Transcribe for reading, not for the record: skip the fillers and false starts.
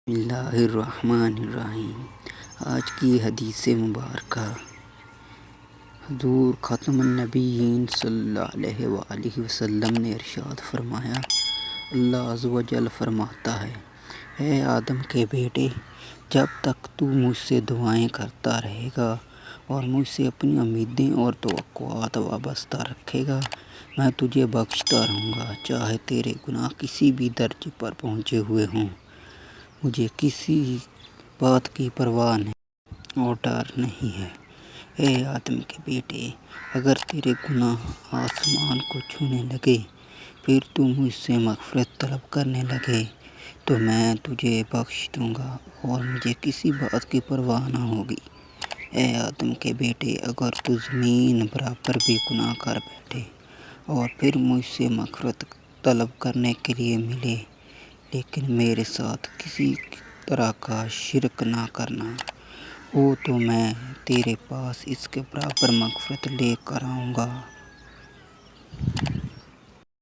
بسم اللہ الرحمن الرحیم۔ آج کی حدیث مبارکہ حضور ختم النبیین صلی اللہ علیہ وآلہ وسلم نے ارشاد فرمایا، اللہ عز و جل فرماتا ہے، اے آدم کے بیٹے، جب تک تو مجھ سے دعائیں کرتا رہے گا اور مجھ سے اپنی امیدیں اور توقعات وابستہ رکھے گا، میں تجھے بخشتا رہوں گا، چاہے تیرے گناہ کسی بھی درجے پر پہنچے ہوئے ہوں۔ مجھے کسی بات کی پرواہ نہیں اور ڈر نہیں ہے۔ اے آدم کے بیٹے، اگر تیرے گناہ آسمان کو چھونے لگے، پھر تو مجھ سے مغفرت طلب کرنے لگے تو میں تجھے بخش دوں گا اور مجھے کسی بات کی پرواہ نہ ہوگی۔ اے آدم کے بیٹے، اگر تو زمین برابر بھی گناہ کر بیٹھے اور پھر مجھ سے مغفرت طلب کرنے کے لیے ملے، لیکن میرے ساتھ کسی طرح کا شرک نہ کرنا ہو، تو میں تیرے پاس اس کے برابر مغفرت لے کر آؤں گا۔